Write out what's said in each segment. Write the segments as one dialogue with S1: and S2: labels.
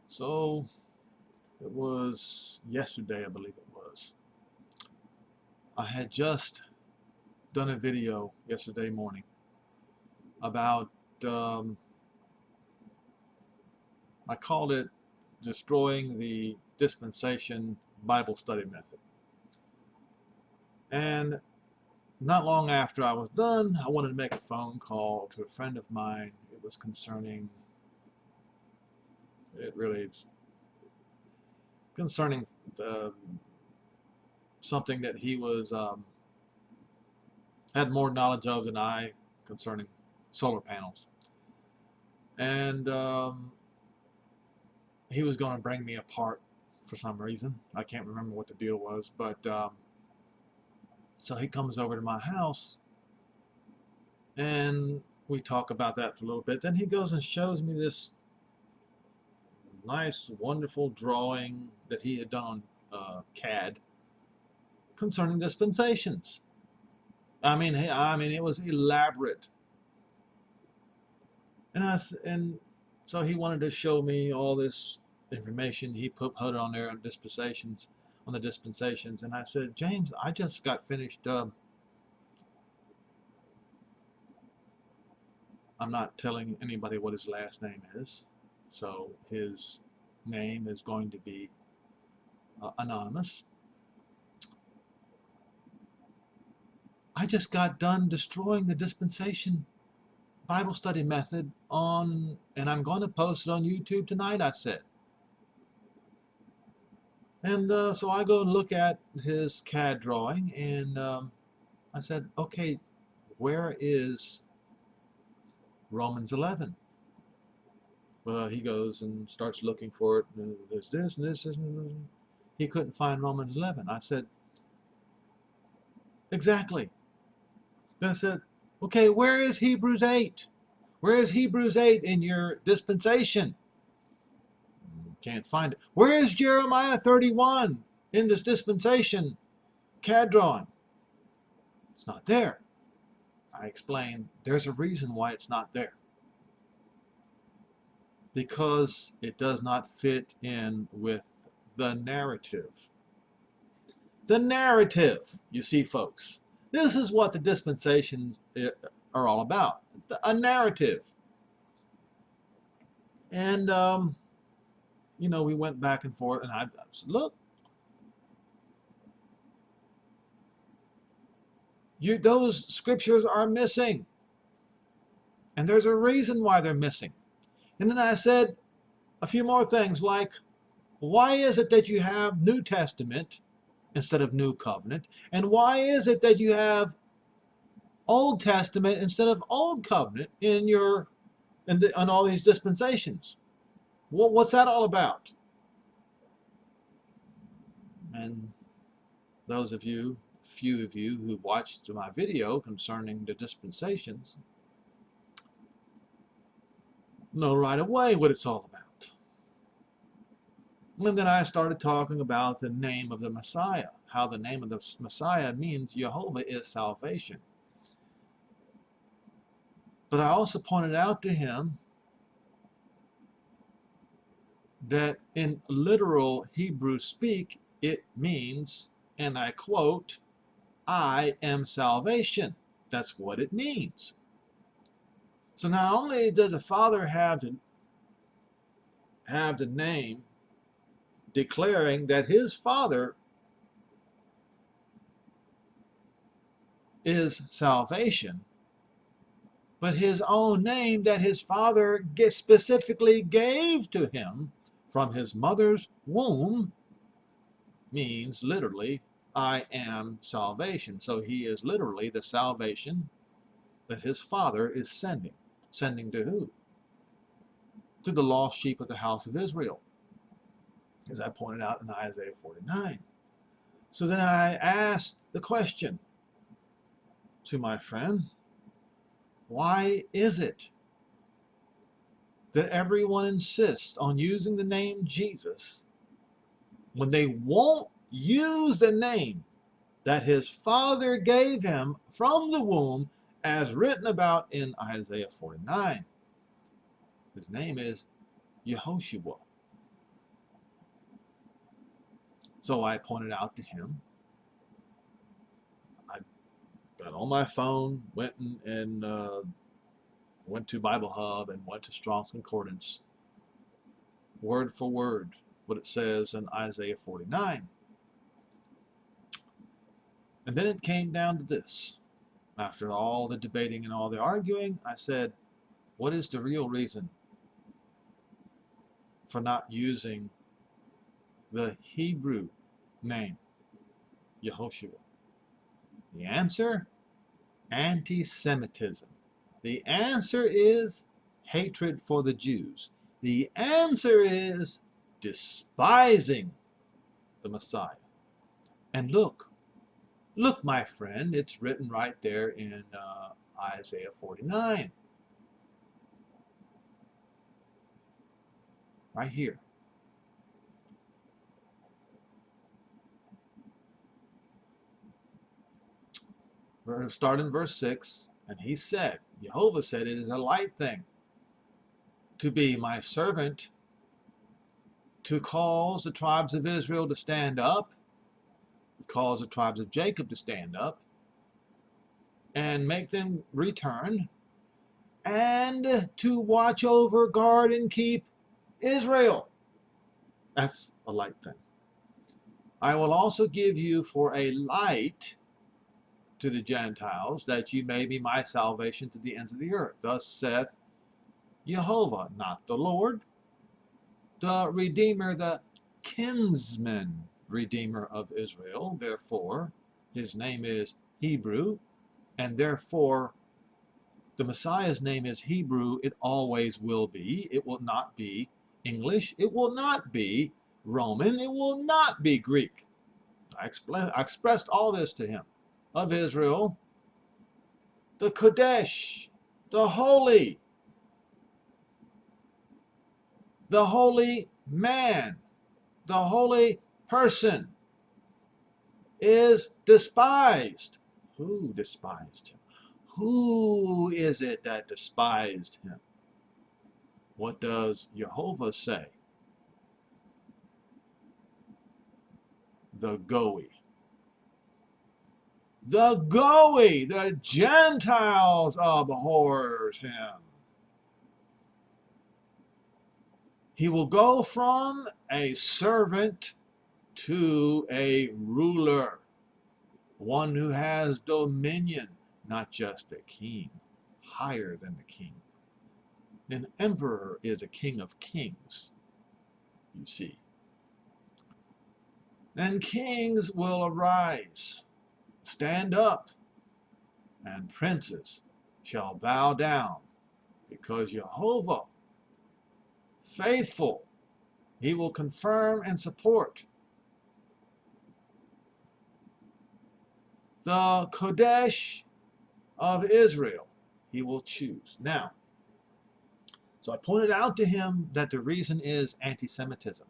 S1: So it was yesterday, I believe it was. I had just done a video yesterday morning about, um, I called it Destroying the Dispensation Bible Study Method. And not long after I was done, I wanted to make a phone call to a friend of mine. It was concerning, it really is concerning the, something that he was had more knowledge of than I concerning solar panels. And he was going to bring me apart for some reason. I can't remember what the deal was, but so he comes over to my house and we talk about that for a little bit. Then he goes and shows me this nice, wonderful drawing that he had done on CAD concerning dispensations. I mean, it was elaborate. And so he wanted to show me all this information he put on there on dispensations, on the dispensations. And I said, James, I just got finished. I'm not telling anybody what his last name is, so his name is going to be anonymous. I just got done destroying the dispensation Bible study method on, and I'm going to post it on YouTube tonight, I said. And so I go and look at his CAD drawing, and I said, okay, where is Romans 11? Well, he goes and starts looking for it. And there's this and this and this. He couldn't find Romans 11. I said, exactly. Then I said, okay, where is Hebrews 8? Where is Hebrews 8 in your dispensation? Can't find it. Where is Jeremiah 31 in this dispensation CAD drawing? It's not there. I explained there's a reason why it's not there. Because it does not fit in with the narrative. The narrative, you see, folks. This is what the dispensations are all about. A narrative. And, we went back and forth, and I said, look, those scriptures are missing. And there's a reason why they're missing. And then I said a few more things like, why is it that you have New Testament instead of New Covenant? And why is it that you have Old Testament instead of Old Covenant on all these dispensations? Well, what's that all about? And those of you, few of you who watched my video concerning the dispensations know right away what it's all about. And then I started talking about the name of the Messiah, how the name of the Messiah means Jehovah is salvation. But I also pointed out to him that in literal Hebrew speak, it means, and I quote, I am salvation. That's what it means. So not only does the Father have the name declaring that his Father is salvation, but his own name that his Father specifically gave to him from his mother's womb means literally, I am salvation. So he is literally the salvation that his Father is sending. Sending to who? To the lost sheep of the house of Israel, as I pointed out in Isaiah 49. So then I asked the question to my friend, why is it that everyone insists on using the name Jesus when they won't use the name that his Father gave him from the womb as written about in Isaiah 49? His name is Yehoshua. So I pointed out to him. I got on my phone, went to Bible Hub and went to Strong's Concordance, word for word, what it says in Isaiah 49. And then it came down to this. After all the debating and all the arguing, I said, what is the real reason for not using the Hebrew name, Yehoshua? The answer, anti-Semitism. The answer is hatred for the Jews. The answer is despising the Messiah. And look, my friend, it's written right there in Isaiah 49. Right here. We're going to start in verse 6. And he said, Jehovah said, it is a light thing to be my servant, to cause the tribes of Israel to stand up, to cause the tribes of Jacob to stand up, and make them return, and to watch over, guard, and keep Israel. That's a light thing. I will also give you for a light to the Gentiles, that you may be my salvation to the ends of the earth. Thus saith Jehovah, not the Lord, the Redeemer, the kinsman Redeemer of Israel. Therefore, his name is Hebrew, and therefore the Messiah's name is Hebrew. It always will be. It will not be English. It will not be Roman. It will not be Greek. I expressed all this to him. Of Israel, the Kodesh, the holy man, the holy person is despised. Who despised him? Who is it that despised him? What does Jehovah say? The Goy. The Goy, the Gentiles abhors him. He will go from a servant to a ruler, one who has dominion, not just a king, higher than the king. An emperor is a king of kings, you see. And kings will arise, stand up, and princes shall bow down, because Jehovah, faithful, he will confirm and support. The Kodesh of Israel, he will choose. Now, so I pointed out to him that the reason is anti-Semitism.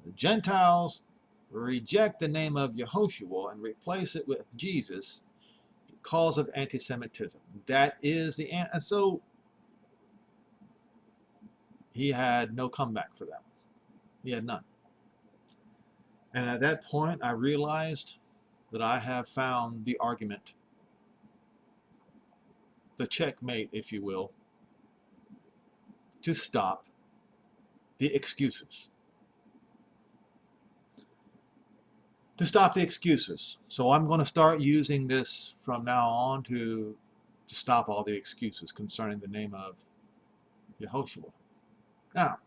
S1: The Gentiles reject the name of Yehoshua and replace it with Jesus because of anti-Semitism. That is the answer. And so he had no comeback for that. He had none. And at that point, I realized that I have found the argument, the checkmate, if you will, to stop the excuses. To stop the excuses. So I'm going to start using this from now on to stop all the excuses concerning the name of Yehoshua. Now,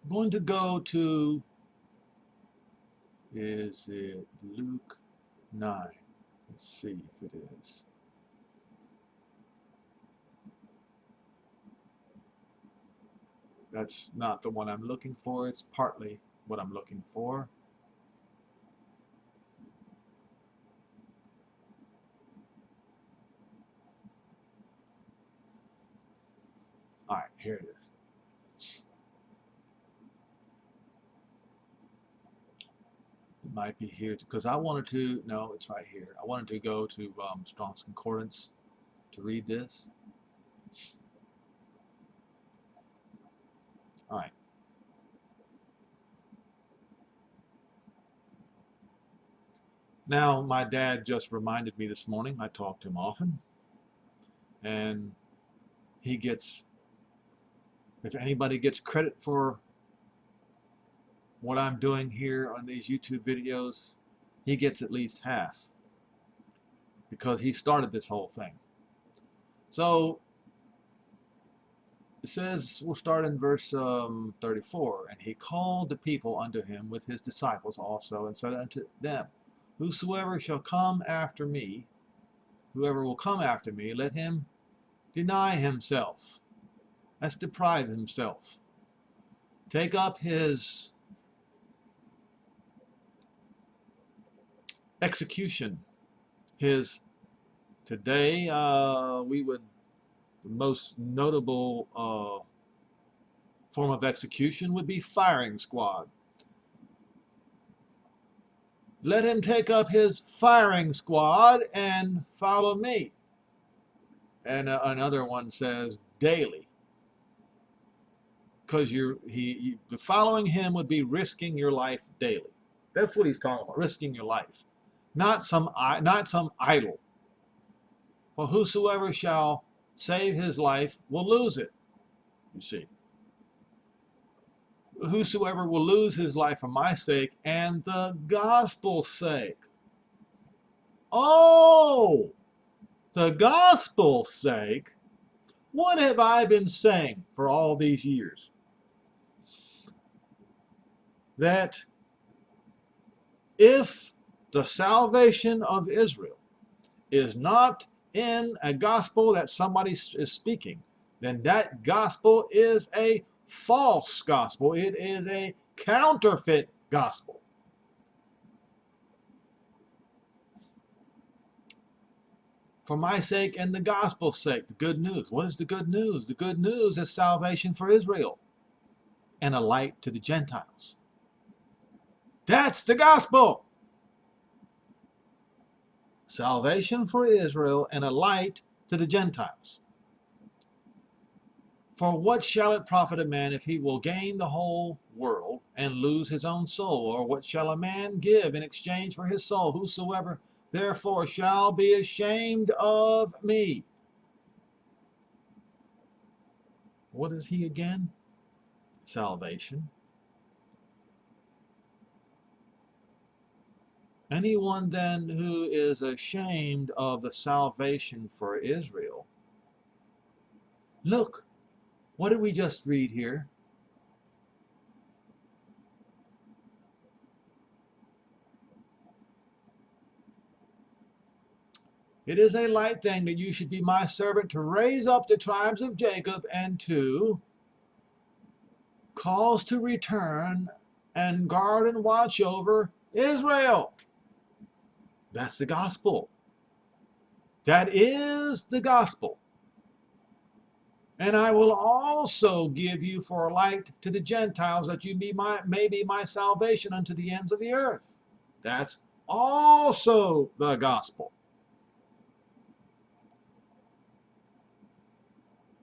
S1: I'm going to go to, is it Luke 9? Let's see if it is. That's not the one I'm looking for. It's partly what I'm looking for. All right, here it is. It might be here because I wanted to, no, it's right here. I wanted to go to Strong's Concordance to read this. All right. Now, my dad just reminded me this morning, I talk to him often, and he gets, if anybody gets credit for what I'm doing here on these YouTube videos, he gets at least half, because he started this whole thing. So it says, we'll start in verse 34. And he called the people unto him with his disciples also, and said unto them, whosoever shall come after me, whoever will come after me, let him deny himself. That's deprive himself. Take up his execution. His, today, we would, the most notable form of execution would be firing squad. Let him take up his firing squad and follow me. And another one says daily, because following him would be risking your life daily. That's what he's talking about, risking your life, not some idol. For whosoever shall save his life will lose it. You see, whosoever will lose his life for my sake and the gospel's sake. Oh, the gospel's sake. What have I been saying for all these years? That if the salvation of Israel is not in a gospel that somebody is speaking, then that gospel is a false gospel. It is a counterfeit gospel. For my sake and the gospel's sake, the good news. What is the good news? The good news is salvation for Israel and a light to the Gentiles. That's the gospel. Salvation for Israel and a light to the Gentiles. For what shall it profit a man if he will gain the whole world and lose his own soul? Or what shall a man give in exchange for his soul? Whosoever therefore shall be ashamed of me. What is he again? Salvation. Anyone then who is ashamed of the salvation for Israel. Look, what did we just read here? It is a light thing that you should be my servant to raise up the tribes of Jacob and to cause to return and guard and watch over Israel. That's the gospel. That is the gospel. And I will also give you for a light to the Gentiles, that you may be my salvation unto the ends of the earth. That's also the gospel.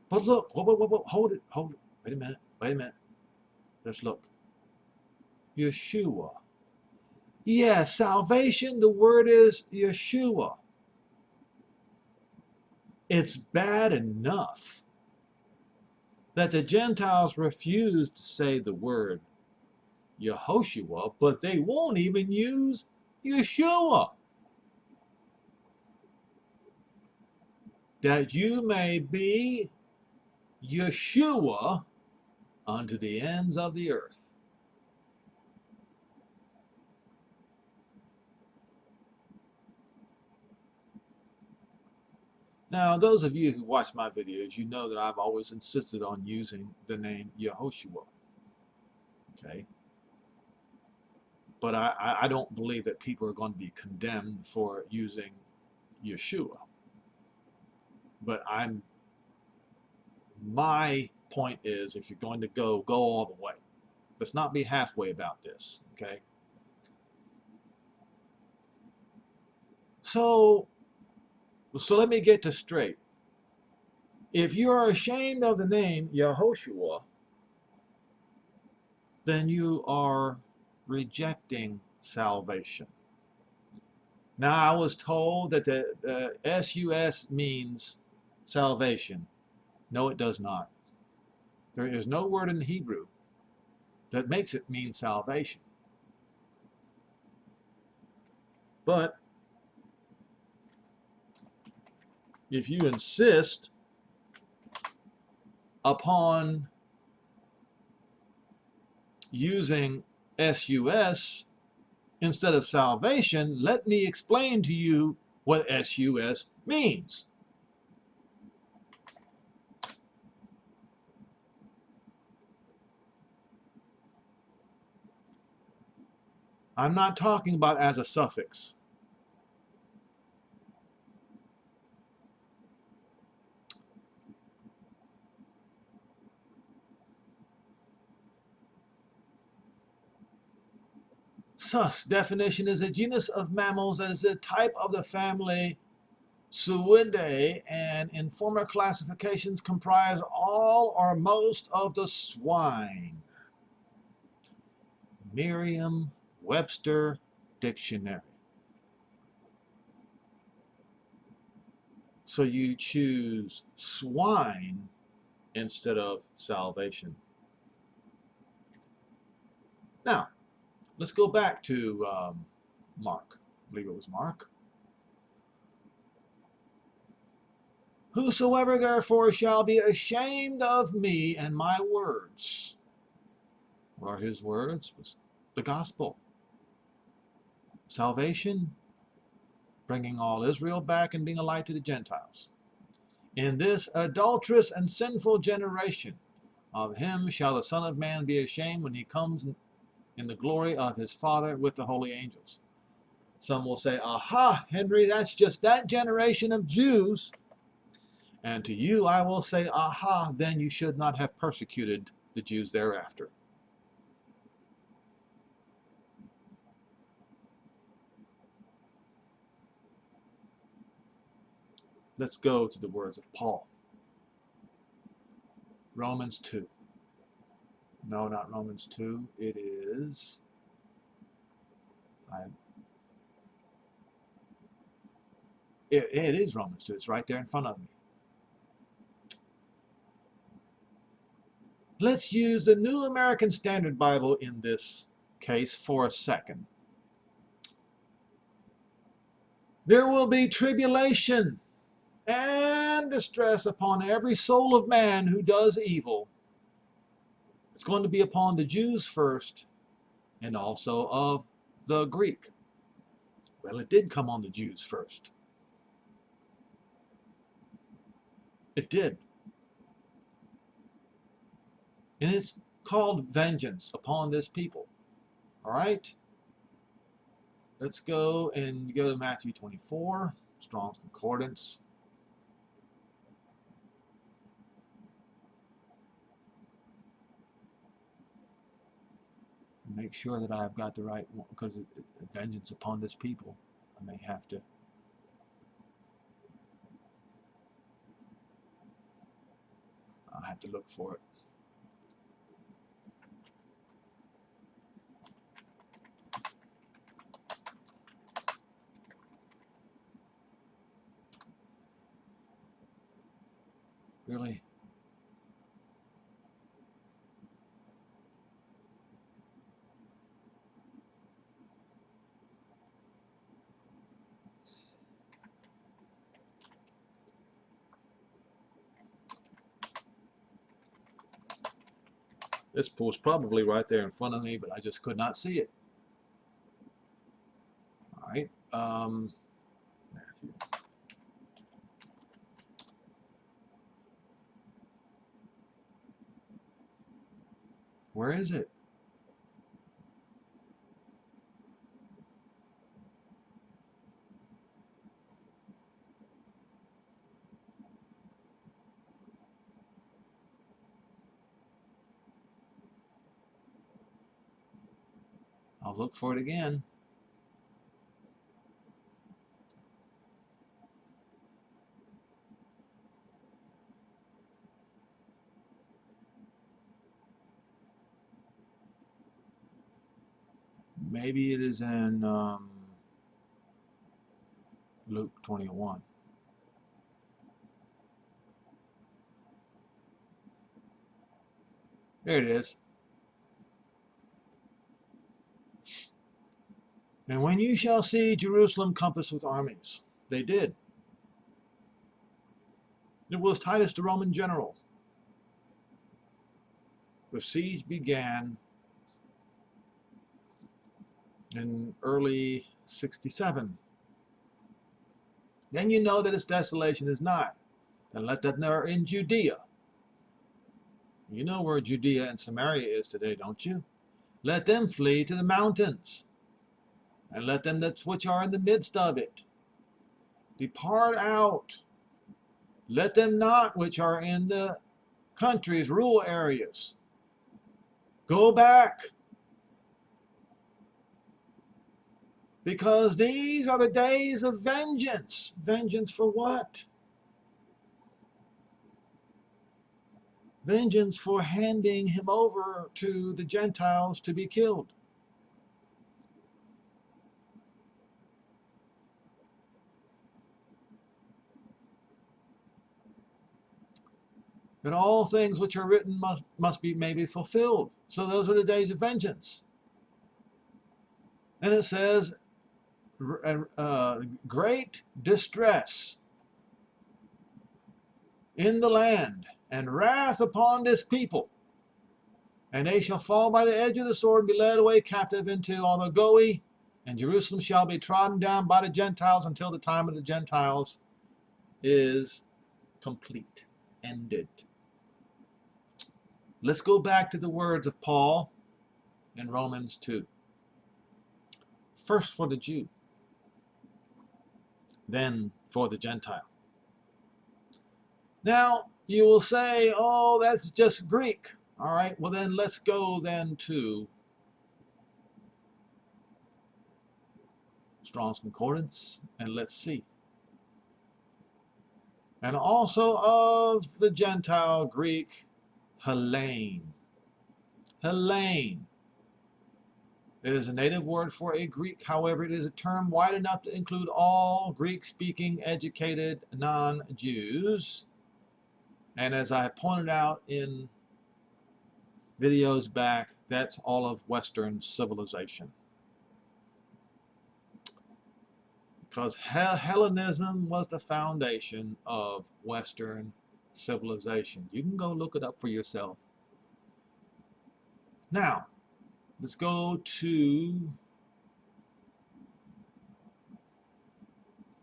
S1: But look, hold it. Wait a minute. Let's look. Yeshua. Yeah, salvation, the word is Yeshua. It's bad enough that the Gentiles refuse to say the word Yehoshua, but they won't even use Yeshua. That you may be Yeshua unto the ends of the earth. Now, those of you who watch my videos, you know that I've always insisted on using the name Yehoshua. Okay? But I don't believe that people are going to be condemned for using Yeshua. But my point is, if you're going to go all the way. Let's not be halfway about this. Okay? So let me get this straight. If you are ashamed of the name Yehoshua, then you are rejecting salvation. Now, I was told that the SUS means salvation. No, it does not. There is no word in the Hebrew that makes it mean salvation. But if you insist upon using SUS instead of salvation, let me explain to you what SUS means. I'm not talking about as a suffix. Sus definition is a genus of mammals that is a type of the family Suidae, and in former classifications comprise all or most of the swine. Merriam-Webster Dictionary. So you choose swine instead of salvation. Now, let's go back to Mark. I believe it was Mark. Whosoever therefore shall be ashamed of me and my words. What are his words? The gospel. Salvation, bringing all Israel back and being a light to the Gentiles. In this adulterous and sinful generation, of him shall the Son of Man be ashamed when he comes in the glory of his Father with the holy angels. Some will say, aha, Henry, that's just that generation of Jews. And to you I will say, aha, then you should not have persecuted the Jews thereafter. Let's go to the words of Paul. Romans 2. No, not Romans 2. It is... It is Romans 2. It's right there in front of me. Let's use the New American Standard Bible in this case for a second. There will be tribulation and distress upon every soul of man who does evil. It's going to be upon the Jews first, and also of the Greek. Well, it did come on the Jews first. It did. And it's called vengeance upon this people. All right? Let's go and go to Matthew 24, Strong's Concordance. Make sure that I've got the right one, because vengeance upon this people. I may have to. I'll have to look for it. Really? This was probably right there in front of me, but I just could not see it. All right. Matthew. Where is it? I'll look for it again. Maybe it is in Luke 21. There it is. And when you shall see Jerusalem compassed with armies, they did. It was Titus, the Roman general. The siege began in early 67. Then you know that its desolation is nigh. And let that know in Judea. You know where Judea and Samaria is today, don't you? Let them flee to the mountains, and let them that which are in the midst of it depart out. Let them not which are in the countries, rural areas, go back. Because these are the days of vengeance. Vengeance for what? Vengeance for handing him over to the Gentiles to be killed. That all things which are written must be maybe fulfilled. So those are the days of vengeance. And it says, great distress in the land, and wrath upon this people. And they shall fall by the edge of the sword and be led away captive into all the Goe, and Jerusalem shall be trodden down by the Gentiles until the time of the Gentiles is complete, ended. Let's go back to the words of Paul in Romans 2. First for the Jew, then for the Gentile. Now, you will say, oh, that's just Greek. All right, well then let's go then to Strong's Concordance, and let's see. And also of the Gentile Greek, Hellene. Hellene. It is a native word for a Greek. However, it is a term wide enough to include all Greek-speaking, educated non-Jews. And as I pointed out in videos back, that's all of Western civilization. Because Hellenism was the foundation of Western civilization. You can go look it up for yourself. Now, let's go to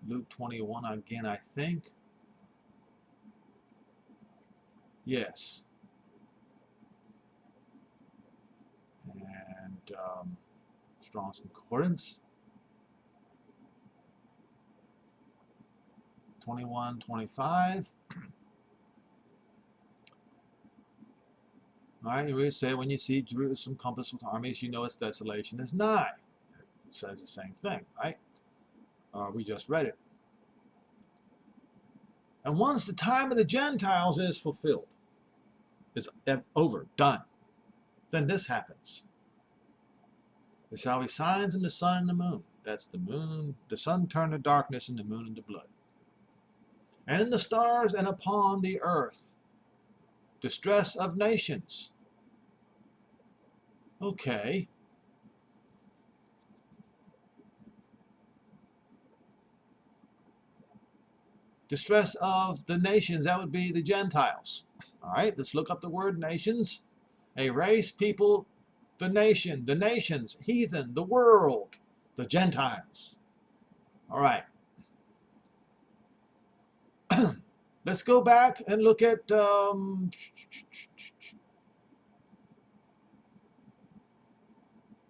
S1: Luke 21 again, I think. Yes. And Strong's Concordance. 21:25. All right, we say when you see Jerusalem compassed with armies, you know its desolation is nigh. It says the same thing, right? We just read it. And once the time of the Gentiles is fulfilled, it's over, done, then this happens. There shall be signs in the sun and the moon. That's the moon, the sun turned to darkness and the moon into blood. And in the stars and upon the earth, distress of nations. Okay. Distress of the nations, that would be the Gentiles. All right, let's look up the word nations. A race, people, the nation, the nations, heathen, the world, the Gentiles. All right. Let's go back and look at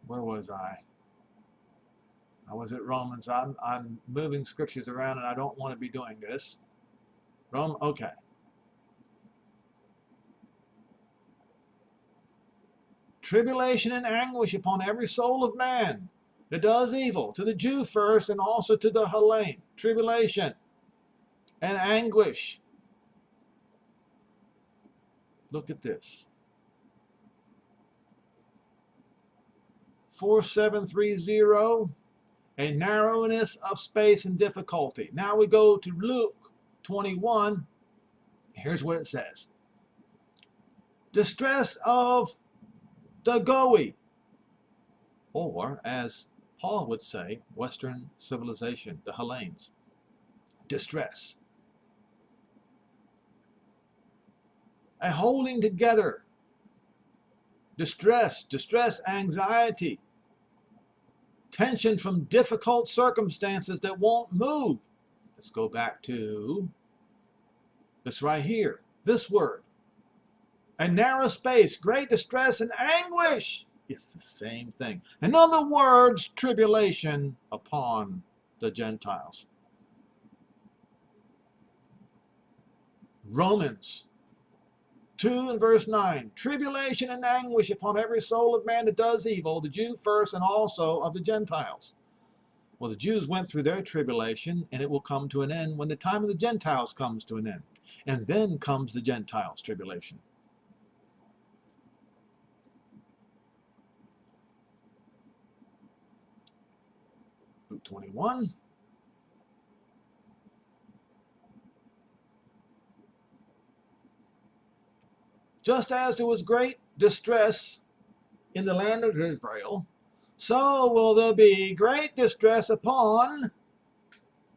S1: where was I? I was at Romans. I'm moving scriptures around and I don't want to be doing this. Okay. Tribulation and anguish upon every soul of man that does evil, to the Jew first and also to the Hellene. Tribulation and anguish. Look at this. 4730. a narrowness of space and difficulty. Now we go to Luke 21. Here's what it says. Distress of the Goy, or as Paul would say, Western civilization, the Hellenes. Distress. A holding together. Distress, anxiety, tension from difficult circumstances that won't move. Let's go back to this right here, this word. A narrow space, great distress and anguish. It's the same thing. In other words, tribulation upon the Gentiles. Romans 2 and verse 9. Tribulation and anguish upon every soul of man that does evil, the Jew first and also of the Gentiles. Well, the Jews went through their tribulation, and it will come to an end when the time of the Gentiles comes to an end. And then comes the Gentiles' tribulation. Luke 21. Just as there was great distress in the land of Israel, so will there be great distress upon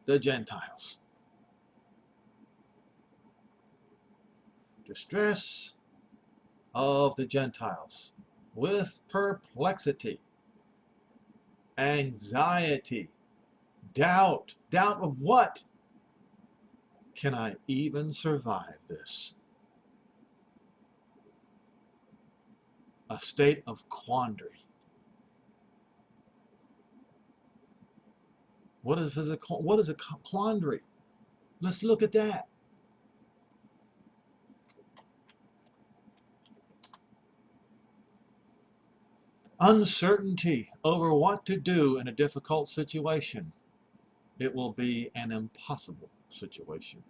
S1: the Gentiles. Distress of the Gentiles with perplexity, anxiety, doubt. Doubt of what? Can I even survive this? A state of quandary. What is a quandary? Let's look at that. Uncertainty over what to do in a difficult situation. It will be an impossible situation.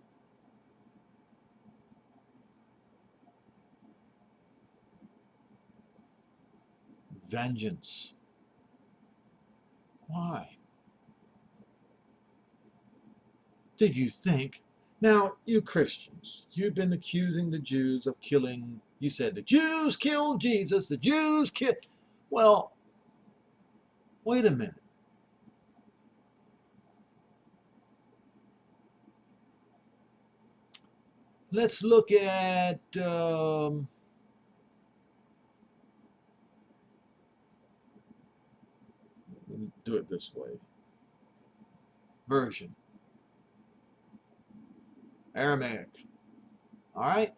S1: Vengeance. Why? Did you think? Now, you Christians, you've been accusing the Jews of killing. You said the Jews killed Jesus. The Jews killed. Well, wait a minute. Let's look at let me do it this way. Version. Aramaic. All right?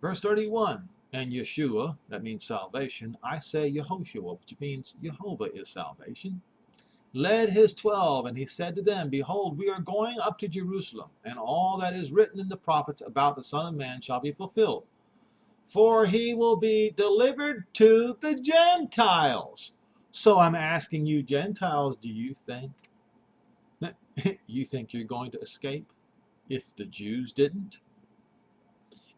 S1: Verse 31. And Yeshua, that means salvation. I say Yehoshua, which means Jehovah is salvation. Led his 12, and he said to them, Behold, we are going up to Jerusalem, and all that is written in the prophets about the Son of Man shall be fulfilled. For he will be delivered to the Gentiles. So I'm asking you, Gentiles, do you think you're going to escape if the Jews didn't?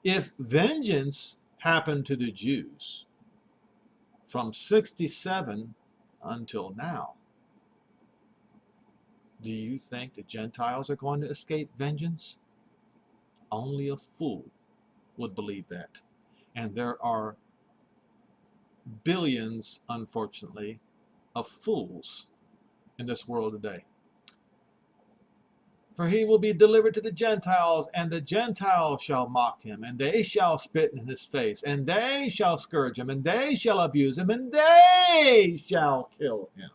S1: If vengeance happened to the Jews from 67 until now, do you think the Gentiles are going to escape vengeance? Only a fool would believe that. And there are billions, unfortunately, of fools in this world today. For he will be delivered to the Gentiles, and the Gentiles shall mock him, and they shall spit in his face, and they shall scourge him, and they shall abuse him, and they shall kill him.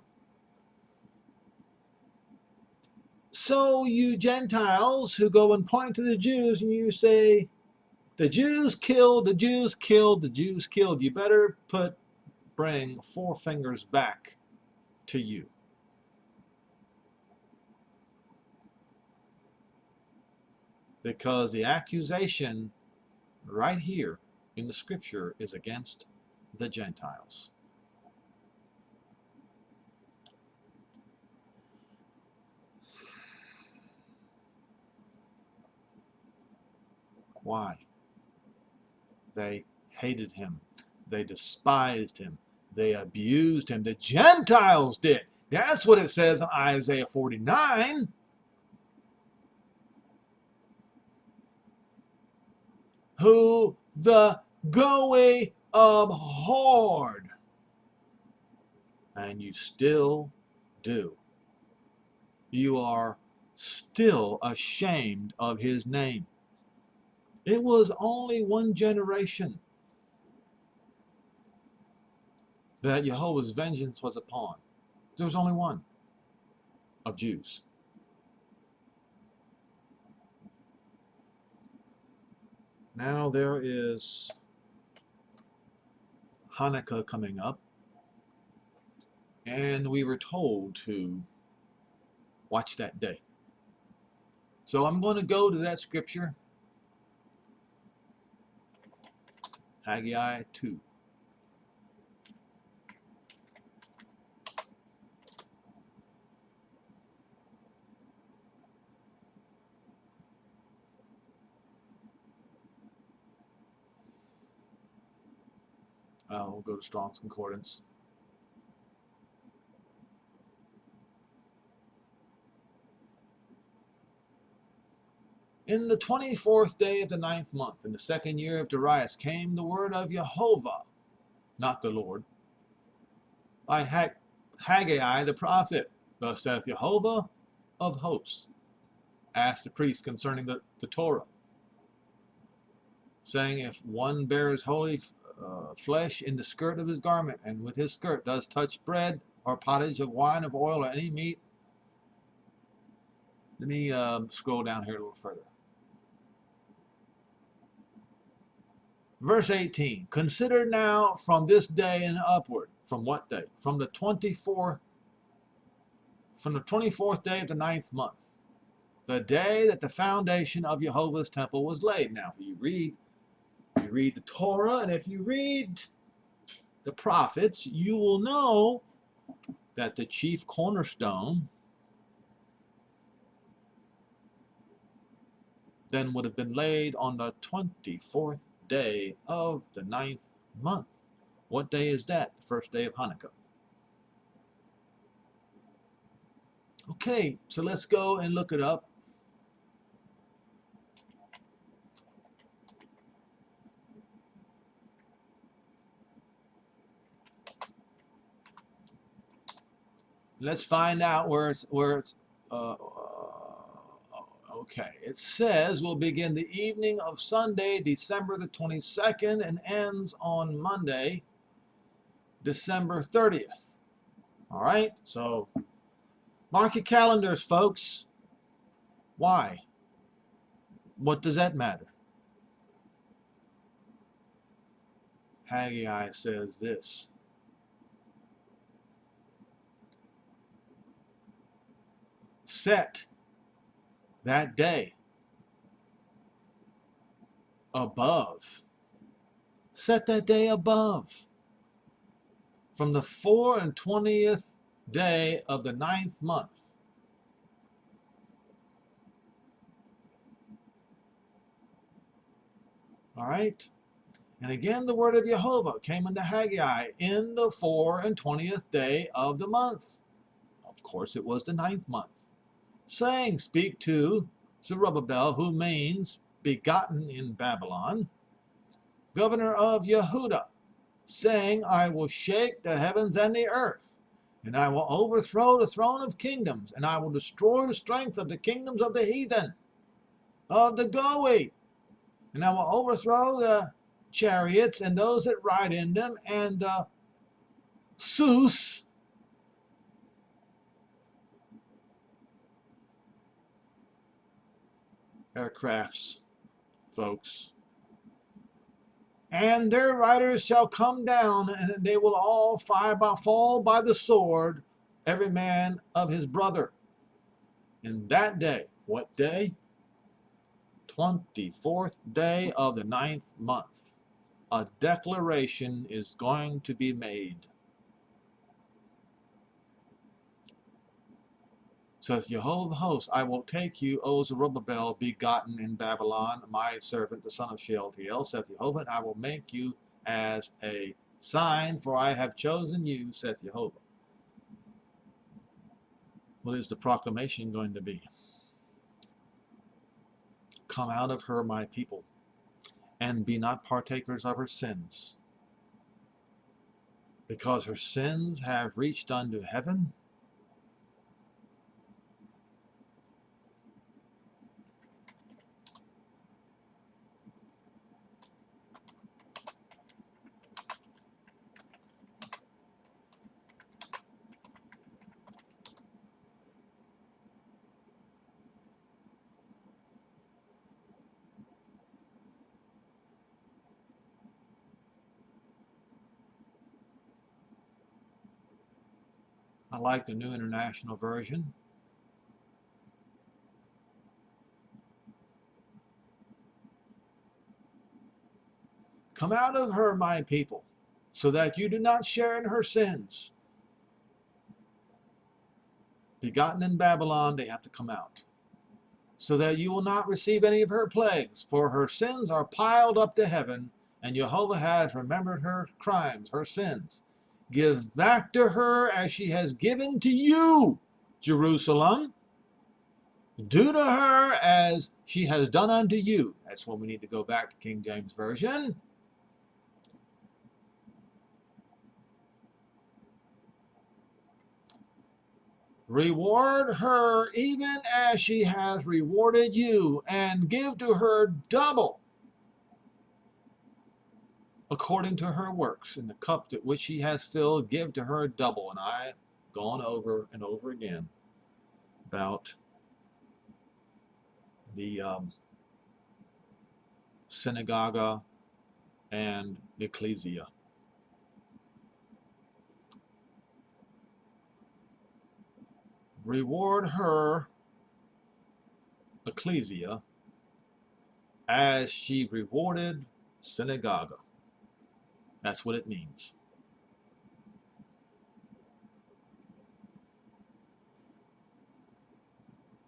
S1: So you Gentiles who go and point to the Jews and you say, the Jews killed, the Jews killed, the Jews killed, you better bring 4 fingers back to you. Because the accusation right here in the scripture is against the Gentiles. Why? They hated him. They despised him. They abused him. The Gentiles did. That's what it says in Isaiah 49. Who the Goy abhorred. And you still do. You are still ashamed of his name. It was only one generation that Jehovah's vengeance was upon. There was only one of Jews. Now there is Hanukkah coming up, and we were told to watch that day. So I'm going to go to that scripture, Haggai 2. We'll go to Strong's Concordance. In the 24th day of the 9th month, in the 2nd year of Darius, came the word of Jehovah, not the Lord, by Haggai the prophet. Thus saith Jehovah of hosts. Asked the priest concerning the Torah, saying, if one bears holy flesh in the skirt of his garment, and with his skirt does touch bread or pottage of wine, of oil, or any meat. Let me scroll down here a little further. Verse 18, consider now from this day and upward. From what day? From the 24th day of the 9th month, the day that the foundation of Jehovah's temple was laid. Now, if you read the Torah, and if you read the prophets, you will know that the chief cornerstone then would have been laid on the 24th day of the 9th month. What day is that? The first day of Hanukkah. Okay, so let's go and look it up. Let's find out where it's okay. It says we'll begin the evening of Sunday, December the 22nd, and ends on Monday, December 30th. All right, so mark your calendars, folks. Why? What does that matter? Haggai says this. Set that day above. Set that day above. From the 24th day of the 9th month. All right? And again, the word of Jehovah came unto Haggai in the 24th day of the month. Of course, it was the 9th month. Saying, speak to Zerubbabel, who means begotten in Babylon, governor of Yehuda, saying, I will shake the heavens and the earth, and I will overthrow the throne of kingdoms, and I will destroy the strength of the kingdoms of the heathen, of the Goy, and I will overthrow the chariots and those that ride in them, and the Sus, aircrafts, folks. And their riders shall come down, and they will all fall by the sword, every man of his brother. In that day, what day? 24th day of the 9th month. A declaration is going to be made. Saith Jehovah of hosts, I will take you, O Zerubbabel, begotten in Babylon, my servant, the son of Shealtiel, saith Jehovah, and I will make you as a sign, for I have chosen you, saith Jehovah. What is the proclamation going to be? Come out of her, my people, and be not partakers of her sins, because her sins have reached unto heaven. I like the New International Version. Come out of her, my people, so that you do not share in her sins. Begotten in Babylon, they have to come out. So that you will not receive any of her plagues, for her sins are piled up to heaven, and Jehovah has remembered her crimes, her sins. Give back to her as she has given to you, Jerusalem. Do to her as she has done unto you. That's when we need to go back to King James Version. Reward her even as she has rewarded you, and give to her double according to her works. In the cup that which she has filled, give to her double. And I've gone over and over again about the synagogue and ecclesia. Reward her, ecclesia, as she rewarded synagogue. That's what it means.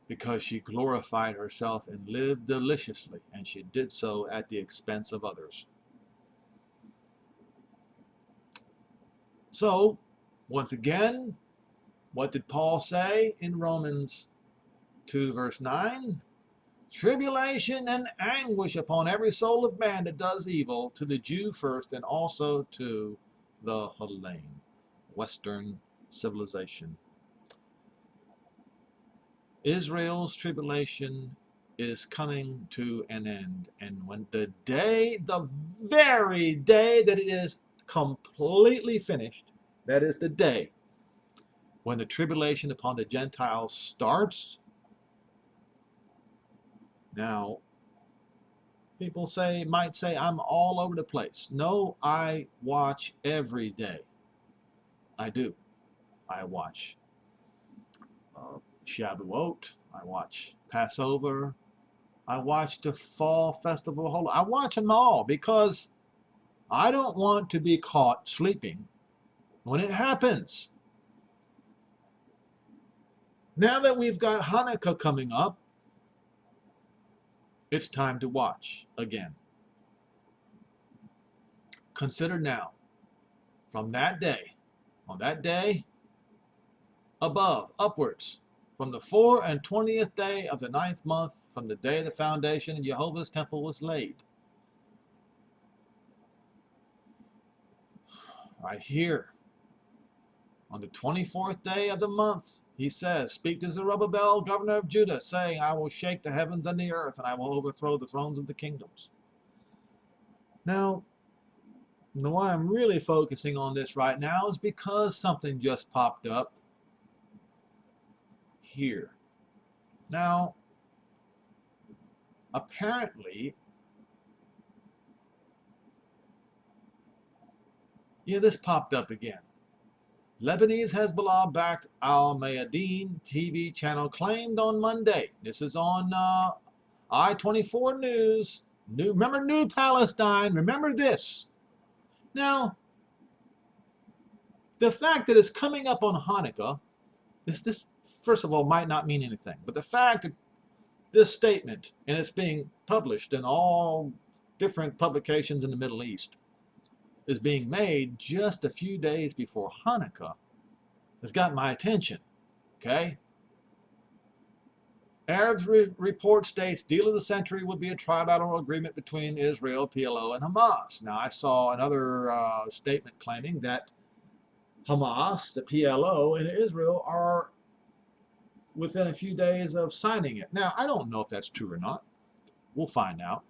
S1: Because she glorified herself and lived deliciously, and she did so at the expense of others. So, once again, what did Paul say in Romans 2 verse 9? Tribulation and anguish upon every soul of man that does evil, to the Jew first, and also to the Hellene, Western civilization. Israel's tribulation is coming to an end, and when the very day that it is completely finished, that is the day when the tribulation upon the Gentiles starts. Now, people might say, I'm all over the place. No, I watch every day. I do. I watch Shavuot. I watch Passover. I watch the Fall Festival. I watch them all because I don't want to be caught sleeping when it happens. Now that we've got Hanukkah coming up, it's time to watch again. Consider now, from that day, on that day, above, upwards, from the 24th day of the 9th month, from the day the foundation of Jehovah's temple was laid. Right here, on the 24th day of the month, he says, speak to Zerubbabel, governor of Judah, saying, I will shake the heavens and the earth, and I will overthrow the thrones of the kingdoms. Now, why I'm really focusing on this right now is because something just popped up here. Now, apparently, this popped up again. Lebanese Hezbollah-backed Al-Mayadeen TV channel claimed on Monday. This is on I-24 News. Remember New Palestine. Remember this. Now, the fact that it's coming up on Hanukkah, this first of all, might not mean anything. But the fact that this statement, and it's being published in all different publications in the Middle East, is being made just a few days before Hanukkah, has got my attention. Okay? Arabs report states deal of the century would be a trilateral agreement between Israel, PLO, and Hamas. Now, I saw another statement claiming that Hamas, the PLO, and Israel are within a few days of signing it. Now, I don't know if that's true or not. We'll find out.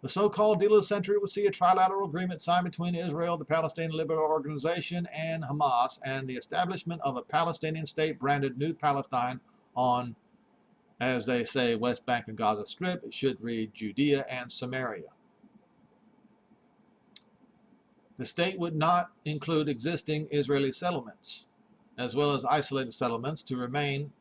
S1: The so-called deal of the century would see a trilateral agreement signed between Israel, the Palestinian Liberation Organization, and Hamas, and the establishment of a Palestinian state branded New Palestine on, as they say, West Bank and Gaza Strip. It should read Judea and Samaria. The state would not include existing Israeli settlements, as well as isolated settlements to remain.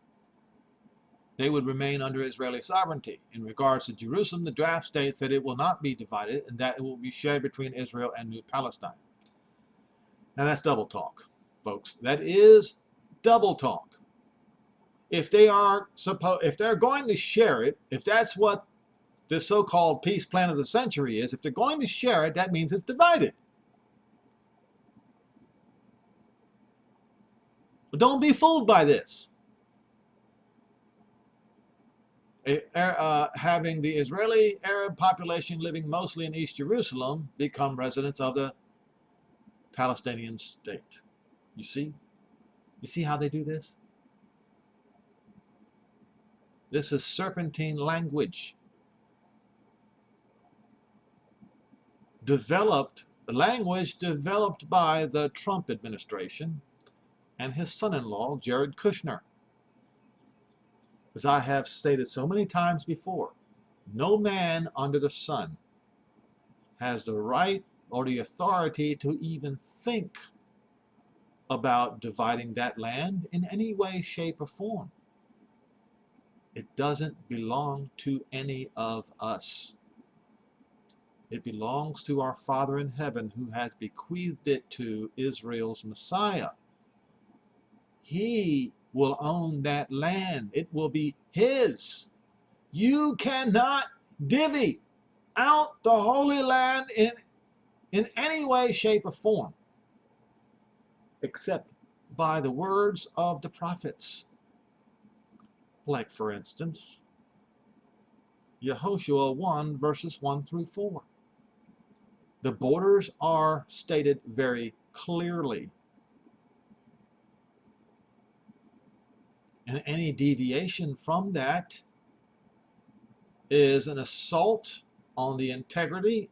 S1: They would remain under Israeli sovereignty. In regards to Jerusalem, the draft states that it will not be divided and that it will be shared between Israel and New Palestine. Now that's double talk, folks. That is double talk. If they're going to share it, if that's what the so-called peace plan of the century is, if they're going to share it, that means it's divided. But don't be fooled by this. Having the Israeli Arab population living mostly in East Jerusalem become residents of the Palestinian state. You see? You see how they do this? This is serpentine language. Language developed by the Trump administration and his son-in-law, Jared Kushner. As I have stated so many times before, no man under the sun has the right or the authority to even think about dividing that land in any way, shape, or form. It doesn't belong to any of us. It belongs to our Father in heaven, who has bequeathed it to Israel's Messiah. He will own that land. It will be his. You cannot divvy out the Holy Land in any way, shape, or form, except by the words of the prophets. Like, for instance, Yehoshua 1, verses 1 through 4. The borders are stated very clearly. And any deviation from that is an assault on the integrity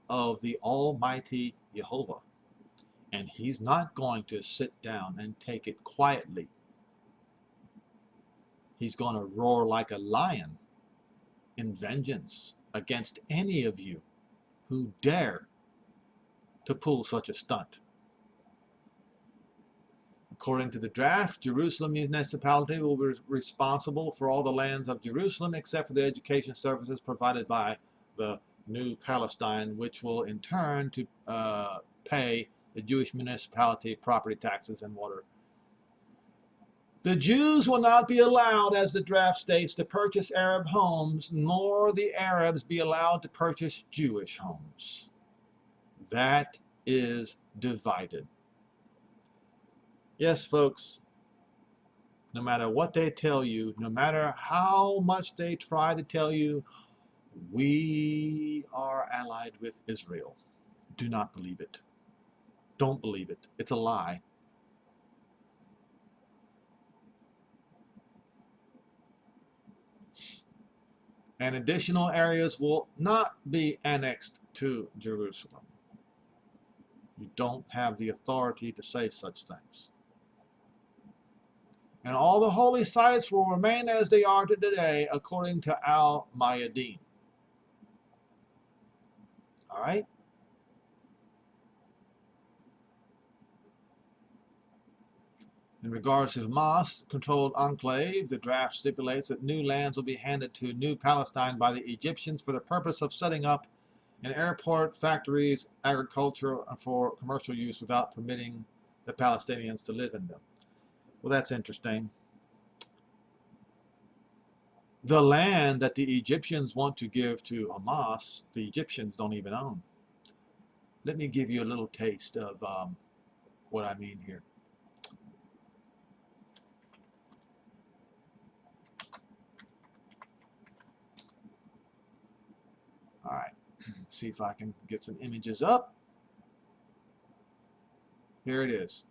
S1: of the Almighty Jehovah. And he's not going to sit down and take it quietly. He's going to roar like a lion in vengeance against any of you who dare to pull such a stunt. According to the draft, Jerusalem municipality will be responsible for all the lands of Jerusalem except for the education services provided by the New Palestine, which will in turn to pay the Jewish municipality property taxes and water. The Jews will not be allowed, as the draft states, to purchase Arab homes, nor the Arabs be allowed to purchase Jewish homes. That is divided. Yes, folks, no matter what they tell you, no matter how much they try to tell you, we are allied with Israel. Do not believe it. Don't believe it. It's a lie. And additional areas will not be annexed to Jerusalem. You don't have the authority to say such things. And all the holy sites will remain as they are today, according to Al-Mayadin. All right? In regards to Hamas-controlled enclave, the draft stipulates that new lands will be handed to New Palestine by the Egyptians for the purpose of setting up an airport, factories, agriculture, and for commercial use without permitting the Palestinians to live in them. Well, that's interesting. The land that the Egyptians want to give to Hamas, the Egyptians don't even own. Let me give you a little taste of what I mean here. All right, see if I can get some images up. Here it is.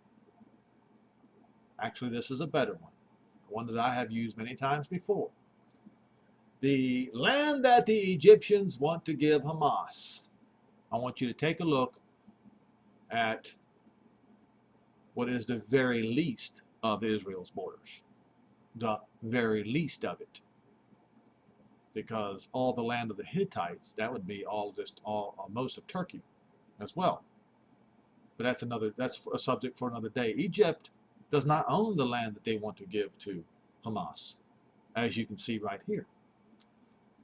S1: Actually, this is a better one that I have used many times before. The land that the Egyptians want to give Hamas. I want you to take a look at what is the very least of Israel's borders. The very least of it. Because all the land of the Hittites, that would be most of Turkey as well. But that's a subject for another day. Egypt does not own the land that they want to give to Hamas, as you can see right here.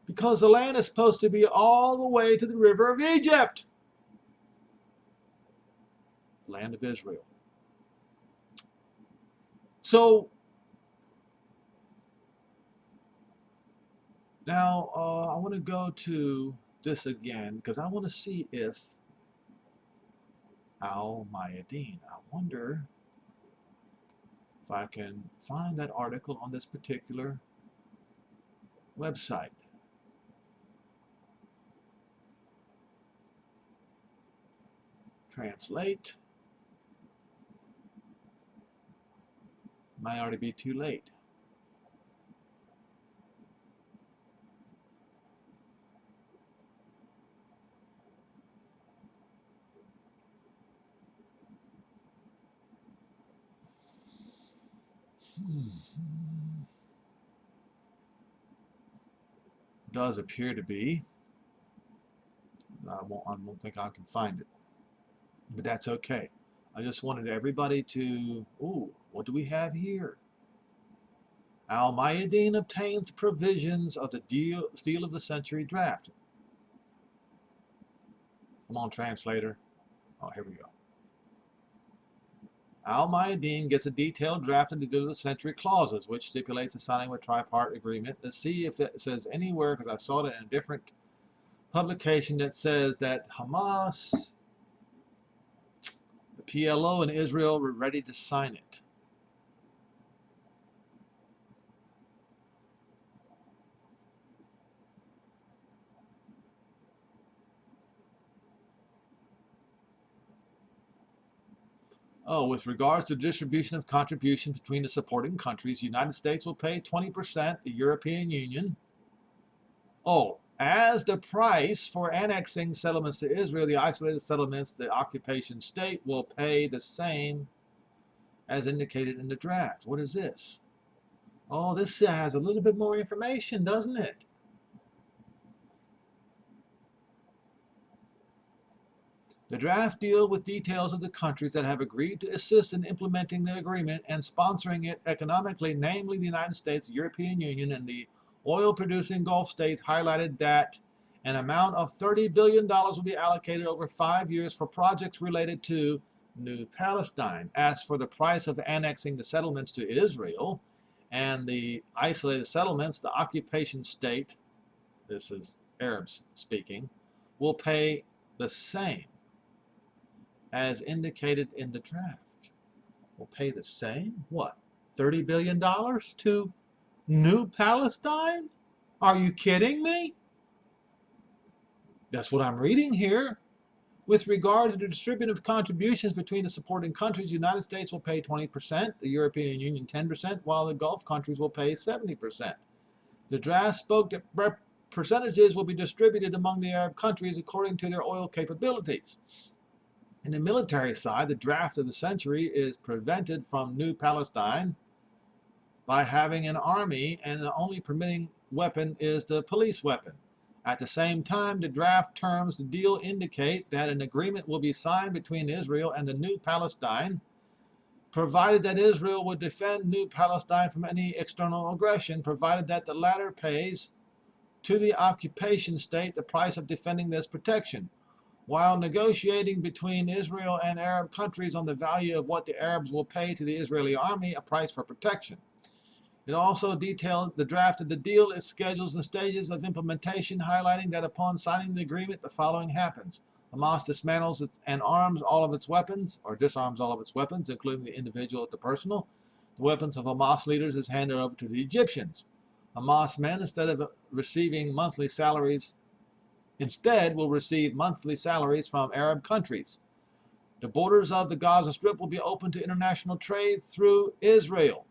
S1: Because the land is supposed to be all the way to the river of Egypt. Land of Israel. So, now I want to go to this again because I want to see if Al-Mayadeen. I wonder if I can find that article on this particular website. Translate. Might already be too late. Does appear to be. I don't think I can find it. But that's okay. I just wanted everybody to, what do we have here? Al-Mayadeen obtains the provisions of the Deal of the Century draft. Come on, translator. Oh, here we go. Al-Mayadeen gets a detailed draft of the Deal of the Century clauses, which stipulates the signing of a tripartite agreement. Let's see if it says anywhere, because I saw it in a different publication that says that Hamas, the PLO, and Israel were ready to sign it. Oh, with regards to distribution of contributions between the supporting countries, the United States will pay 20%, the European Union. Oh, as the price for annexing settlements to Israel, the isolated settlements, the occupation state will pay the same as indicated in the draft. What is this? Oh, this has a little bit more information, doesn't it? The draft deals with details of the countries that have agreed to assist in implementing the agreement and sponsoring it economically, namely the United States, the European Union, and the oil-producing Gulf states, highlighted that an amount of $30 billion will be allocated over 5 years for projects related to New Palestine. As for the price of annexing the settlements to Israel and the isolated settlements, the occupation state, this is Arabs speaking, will pay the same as indicated in the draft. Will pay the same? What? $30 billion to New Palestine? Are you kidding me? That's what I'm reading here. With regard to the distribution of contributions between the supporting countries, the United States will pay 20%, the European Union 10%, while the Gulf countries will pay 70%. The draft spoke that percentages will be distributed among the Arab countries according to their oil capabilities. In the military side, the draft of the century is prevented from New Palestine by having an army, and the only permitting weapon is the police weapon. At the same time, the draft terms of the deal indicate that an agreement will be signed between Israel and the New Palestine, provided that Israel would defend New Palestine from any external aggression, provided that the latter pays to the occupation state the price of defending this protection. while negotiating between Israel and Arab countries on the value of what the Arabs will pay to the Israeli army, a price for protection. It also detailed the draft of the deal, its schedules and stages of implementation, highlighting that upon signing the agreement, the following happens. Hamas dismantles and arms all of its weapons, or disarms all of its weapons, including the individual at the personal. The weapons of Hamas leaders is handed over to the Egyptians. Hamas men, instead of receiving monthly salaries, will receive monthly salaries from Arab countries. The borders of the Gaza Strip will be open to international trade through Israel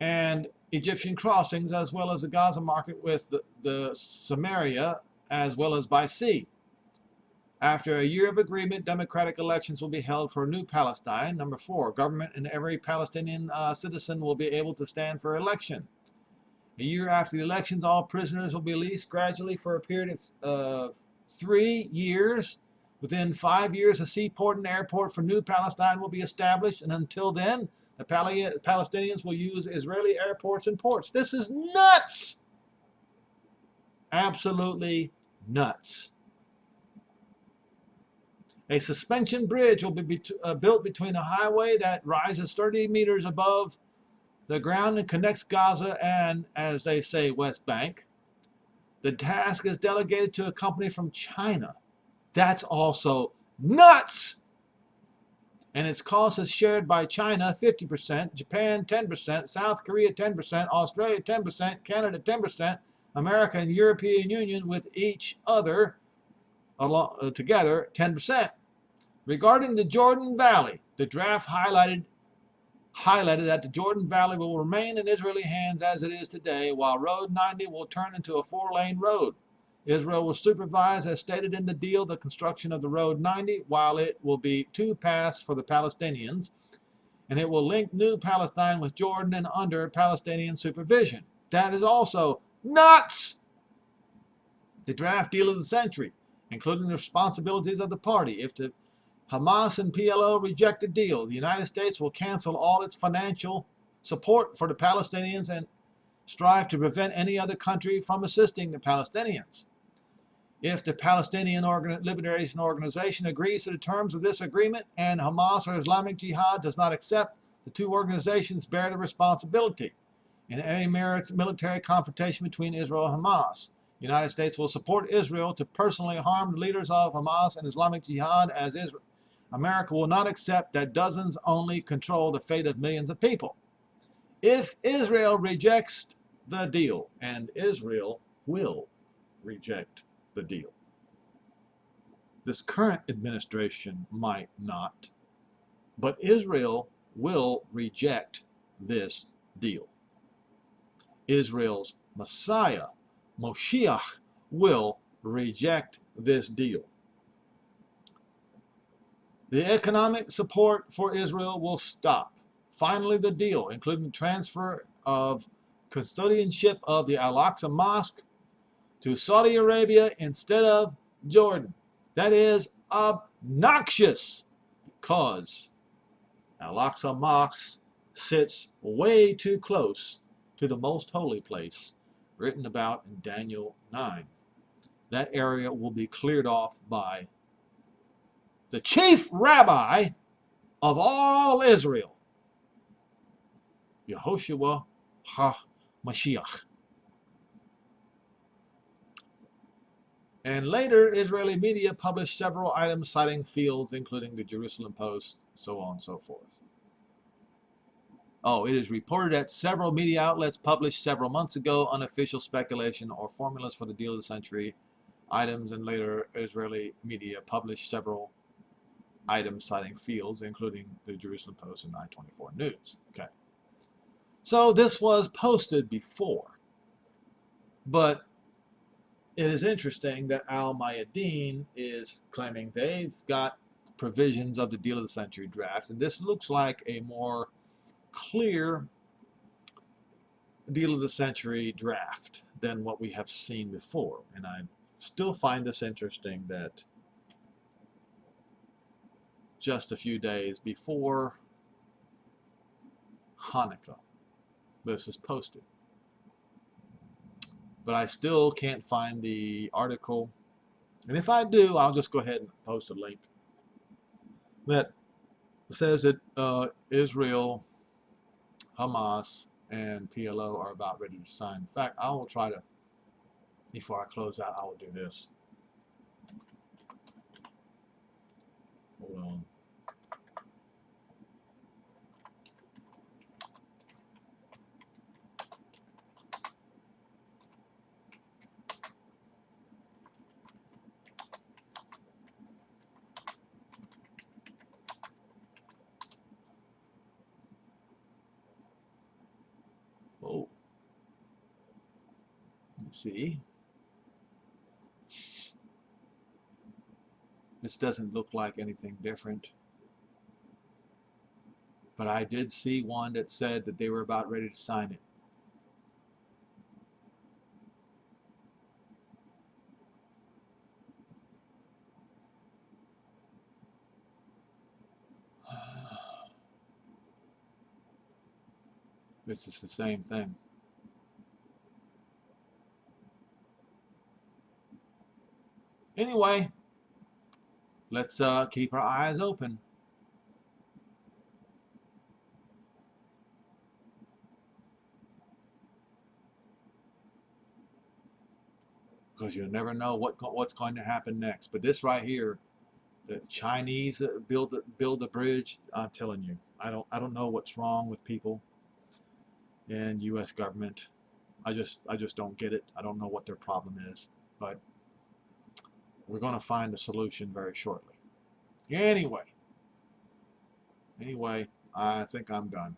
S1: and Egyptian crossings, as well as the Gaza market with the Samaria, as well as by sea. After a year of agreement, democratic elections will be held for a new Palestine. Number 4, government and every Palestinian citizen will be able to stand for election. A year after the elections, all prisoners will be released gradually for a period of 3 years. Within 5 years, a seaport and airport for New Palestine will be established, and until then, the Palestinians will use Israeli airports and ports. This is nuts! Absolutely nuts. A suspension bridge will be built between a highway that rises 30 meters above the ground and connects Gaza and, as they say, West Bank. The task is delegated to a company from China. That's also nuts! And its cost is shared by China 50%, Japan 10%, South Korea 10%, Australia 10%, Canada 10%, America and European Union with each other together 10%. Regarding the Jordan Valley, the draft highlighted that the Jordan Valley will remain in Israeli hands as it is today, while Road 90 will turn into a 4-lane road. Israel will supervise, as stated in the deal, the construction of the Road 90, while it will be 2 paths for the Palestinians, and it will link New Palestine with Jordan and under Palestinian supervision. That is also nuts! The draft deal of the century, including the responsibilities of the party. If the Hamas and PLO reject the deal, the United States will cancel all its financial support for the Palestinians and strive to prevent any other country from assisting the Palestinians. If the Palestinian Liberation Organization agrees to the terms of this agreement and Hamas or Islamic Jihad does not accept, the two organizations bear the responsibility in any military confrontation between Israel and Hamas. The United States will support Israel to personally harm the leaders of Hamas and Islamic Jihad as Israel. America will not accept that dozens only control the fate of millions of people. If Israel rejects the deal, and Israel will reject the deal. This current administration might not, but Israel will reject this deal. Israel's Messiah, Moshiach, will reject this deal. The economic support for Israel will stop. Finally, the deal, including the transfer of custodianship of the Al-Aqsa Mosque to Saudi Arabia instead of Jordan. That is obnoxious because Al-Aqsa Mosque sits way too close to the most holy place written about in Daniel 9. That area will be cleared off by the chief rabbi of all Israel, Yehoshua HaMashiach. And later, Israeli media published several items citing fields, including the Jerusalem Post, so on and so forth. It is reported that several media outlets published several months ago unofficial speculation or formulas for the deal of the century items, and later Israeli media published several items citing fields, including the Jerusalem Post and I-24 News. Okay. So this was posted before, but it is interesting that Al-Mayadeen is claiming they've got provisions of the deal of the century draft, and this looks like a more clear deal of the century draft than what we have seen before. And I still find this interesting that just a few days before Hanukkah, this is posted. But I still can't find the article And if I do, I'll just go ahead and post a link that says that Israel, Hamas, and PLO are about ready to sign. In fact, I will try to, before I close out, I will do this. Hold on. Oh, let's see. This doesn't look like anything different. But I did see one that said that they were about ready to sign it. This is the same thing. Anyway, let's keep our eyes open. Because you'll never know what's going to happen next. But this right here, the Chinese build the bridge. I'm telling you, I don't know what's wrong with people in U.S. government. I just don't get it. I don't know what their problem is. But we're going to find a solution very shortly. Anyway, I think I'm done.